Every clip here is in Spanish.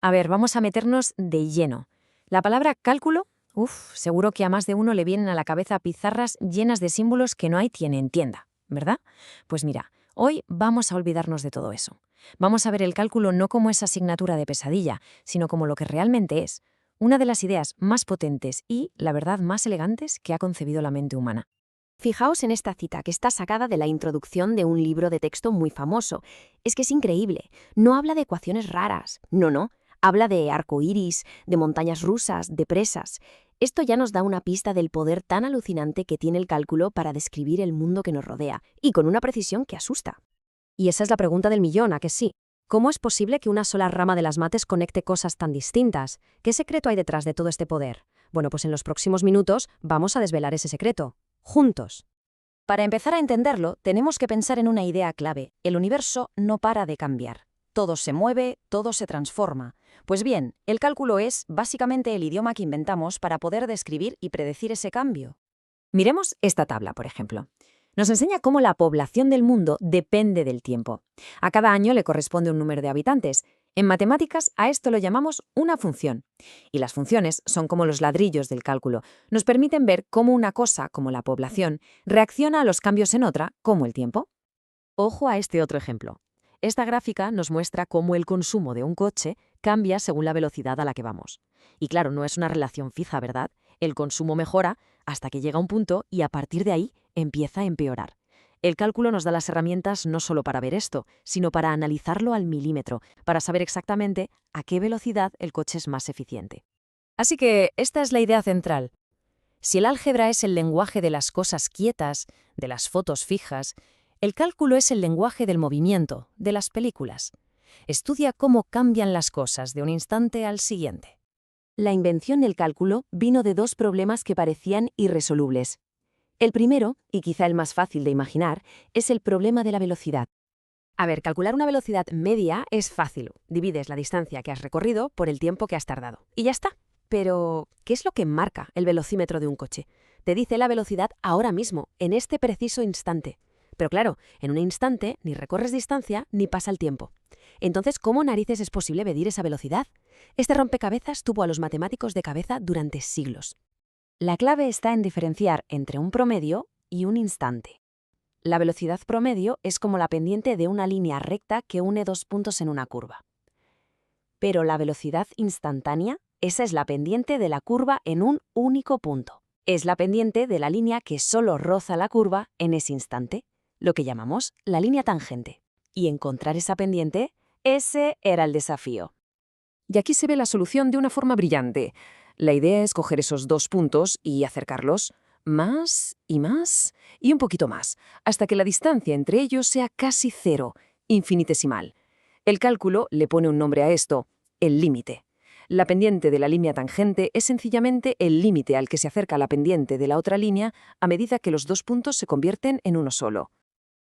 A ver, vamos a meternos de lleno. La palabra cálculo, seguro que a más de uno le vienen a la cabeza pizarras llenas de símbolos que no hay quien entienda, ¿verdad? Pues mira, hoy vamos a olvidarnos de todo eso. Vamos a ver el cálculo no como esa asignatura de pesadilla, sino como lo que realmente es, una de las ideas más potentes y, la verdad, más elegantes que ha concebido la mente humana. Fijaos en esta cita, que está sacada de la introducción de un libro de texto muy famoso. Es que es increíble. No habla de ecuaciones raras. No. Habla de arcoíris, de montañas rusas, de presas. Esto ya nos da una pista del poder tan alucinante que tiene el cálculo para describir el mundo que nos rodea, y con una precisión que asusta. Y esa es la pregunta del millón, ¿a que sí? ¿Cómo es posible que una sola rama de las mates conecte cosas tan distintas? ¿Qué secreto hay detrás de todo este poder? Bueno, pues en los próximos minutos vamos a desvelar ese secreto. Juntos. Para empezar a entenderlo, tenemos que pensar en una idea clave. El universo no para de cambiar. Todo se mueve, todo se transforma. Pues bien, el cálculo es básicamente el idioma que inventamos para poder describir y predecir ese cambio. Miremos esta tabla, por ejemplo. Nos enseña cómo la población del mundo depende del tiempo. A cada año le corresponde un número de habitantes. En matemáticas a esto lo llamamos una función. Y las funciones son como los ladrillos del cálculo. Nos permiten ver cómo una cosa, como la población, reacciona a los cambios en otra, como el tiempo. Ojo a este otro ejemplo. Esta gráfica nos muestra cómo el consumo de un coche cambia según la velocidad a la que vamos. Y claro, no es una relación fija, ¿verdad? El consumo mejora hasta que llega a un punto y a partir de ahí empieza a empeorar. El cálculo nos da las herramientas no solo para ver esto, sino para analizarlo al milímetro, para saber exactamente a qué velocidad el coche es más eficiente. Así que esta es la idea central. Si el álgebra es el lenguaje de las cosas quietas, de las fotos fijas, el cálculo es el lenguaje del movimiento, de las películas. Estudia cómo cambian las cosas de un instante al siguiente. La invención del cálculo vino de dos problemas que parecían irresolubles. El primero, y quizá el más fácil de imaginar, es el problema de la velocidad. A ver, calcular una velocidad media es fácil. Divides la distancia que has recorrido por el tiempo que has tardado. Y ya está. Pero, ¿qué es lo que marca el velocímetro de un coche? Te dice la velocidad ahora mismo, en este preciso instante. Pero claro, en un instante ni recorres distancia ni pasa el tiempo. Entonces, ¿cómo narices es posible medir esa velocidad? Este rompecabezas tuvo a los matemáticos de cabeza durante siglos. La clave está en diferenciar entre un promedio y un instante. La velocidad promedio es como la pendiente de una línea recta que une dos puntos en una curva. Pero la velocidad instantánea, esa es la pendiente de la curva en un único punto. Es la pendiente de la línea que solo roza la curva en ese instante, lo que llamamos la línea tangente. Y encontrar esa pendiente, ese era el desafío. Y aquí se ve la solución de una forma brillante. La idea es coger esos dos puntos y acercarlos más y un poquito más, hasta que la distancia entre ellos sea casi cero, infinitesimal. El cálculo le pone un nombre a esto, el límite. La pendiente de la línea tangente es sencillamente el límite al que se acerca la pendiente de la otra línea a medida que los dos puntos se convierten en uno solo.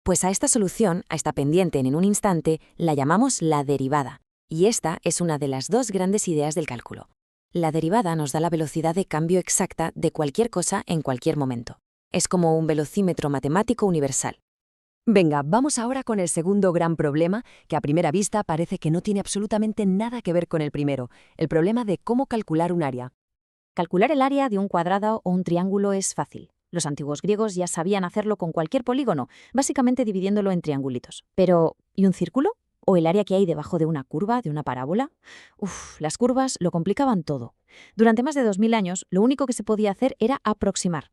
Pues a esta solución, a esta pendiente en un instante, la llamamos la derivada. Y esta es una de las dos grandes ideas del cálculo. La derivada nos da la velocidad de cambio exacta de cualquier cosa en cualquier momento. Es como un velocímetro matemático universal. Venga, vamos ahora con el segundo gran problema, que a primera vista parece que no tiene absolutamente nada que ver con el primero, el problema de cómo calcular un área. Calcular el área de un cuadrado o un triángulo es fácil. Los antiguos griegos ya sabían hacerlo con cualquier polígono, básicamente dividiéndolo en triangulitos. Pero, ¿y un círculo? ¿O el área que hay debajo de una curva, de una parábola? Las curvas lo complicaban todo. Durante más de 2000 años, lo único que se podía hacer era aproximar.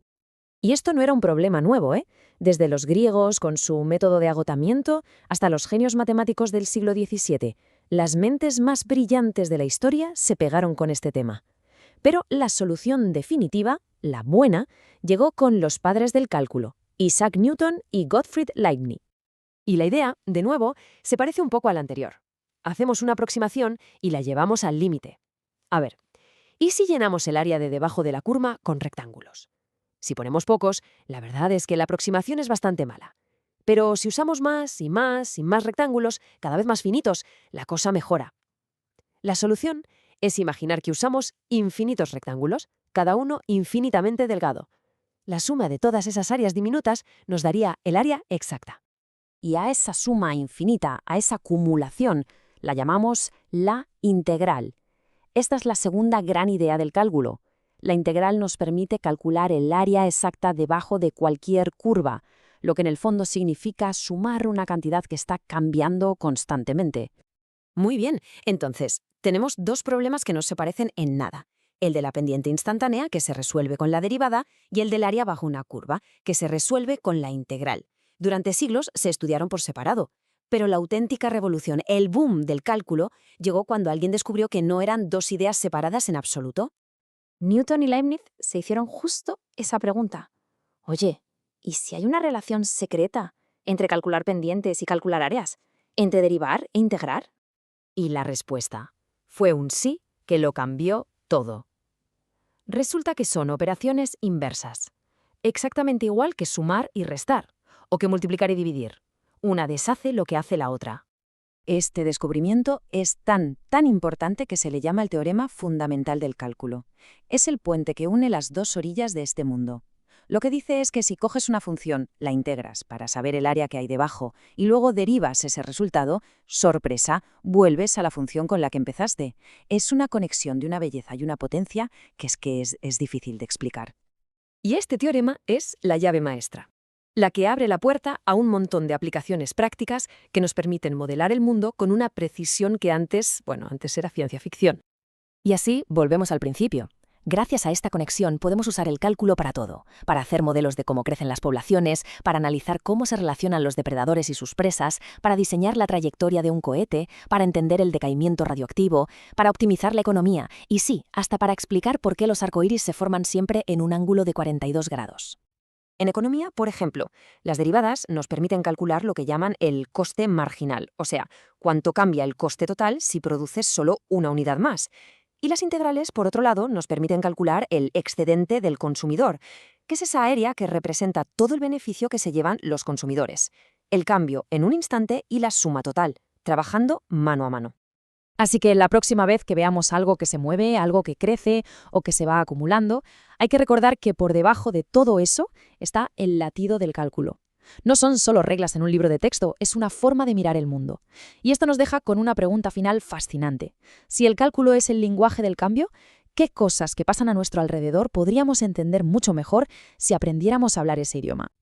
Y esto no era un problema nuevo, ¿eh? Desde los griegos, con su método de agotamiento, hasta los genios matemáticos del siglo XVII, las mentes más brillantes de la historia se pegaron con este tema. Pero la solución definitiva, la buena, llegó con los padres del cálculo, Isaac Newton y Gottfried Leibniz. Y la idea, de nuevo, se parece un poco a la anterior. Hacemos una aproximación y la llevamos al límite. A ver, ¿y si llenamos el área de debajo de la curva con rectángulos? Si ponemos pocos, la verdad es que la aproximación es bastante mala. Pero si usamos más y más y más rectángulos, cada vez más finitos, la cosa mejora. La solución es imaginar que usamos infinitos rectángulos, cada uno infinitamente delgado. La suma de todas esas áreas diminutas nos daría el área exacta. Y a esa suma infinita, a esa acumulación, La llamamos la integral. Esta es la segunda gran idea del cálculo. La integral nos permite calcular el área exacta debajo de cualquier curva, lo que en el fondo significa sumar una cantidad que está cambiando constantemente. Muy bien, entonces, tenemos dos problemas que no se parecen en nada. El de la pendiente instantánea, que se resuelve con la derivada, y el del área bajo una curva, que se resuelve con la integral. Durante siglos se estudiaron por separado, pero la auténtica revolución, el boom del cálculo, llegó cuando alguien descubrió que no eran dos ideas separadas en absoluto. Newton y Leibniz se hicieron justo esa pregunta. Oye, ¿y si hay una relación secreta entre calcular pendientes y calcular áreas? ¿Entre derivar e integrar? Y la respuesta fue un sí que lo cambió todo. Resulta que son operaciones inversas, exactamente igual que sumar y restar, o que multiplicar y dividir. Una deshace lo que hace la otra. Este descubrimiento es tan importante que se le llama el teorema fundamental del cálculo. Es el puente que une las dos orillas de este mundo. Lo que dice es que si coges una función, la integras para saber el área que hay debajo y luego derivas ese resultado, sorpresa, vuelves a la función con la que empezaste. Es una conexión de una belleza y una potencia que es difícil de explicar. Y este teorema es la llave maestra, la que abre la puerta a un montón de aplicaciones prácticas que nos permiten modelar el mundo con una precisión que antes era ciencia ficción. Y así volvemos al principio. Gracias a esta conexión podemos usar el cálculo para todo, para hacer modelos de cómo crecen las poblaciones, para analizar cómo se relacionan los depredadores y sus presas, para diseñar la trayectoria de un cohete, para entender el decaimiento radioactivo, para optimizar la economía y sí, hasta para explicar por qué los arcoíris se forman siempre en un ángulo de 42 grados. En economía, por ejemplo, las derivadas nos permiten calcular lo que llaman el coste marginal, o sea, cuánto cambia el coste total si produces solo una unidad más. Y las integrales, por otro lado, nos permiten calcular el excedente del consumidor, que es esa área que representa todo el beneficio que se llevan los consumidores, el cambio en un instante y la suma total, trabajando mano a mano. Así que la próxima vez que veamos algo que se mueve, algo que crece o que se va acumulando, hay que recordar que por debajo de todo eso está el latido del cálculo. No son solo reglas en un libro de texto, es una forma de mirar el mundo. Y esto nos deja con una pregunta final fascinante. Si el cálculo es el lenguaje del cambio, ¿qué cosas que pasan a nuestro alrededor podríamos entender mucho mejor si aprendiéramos a hablar ese idioma?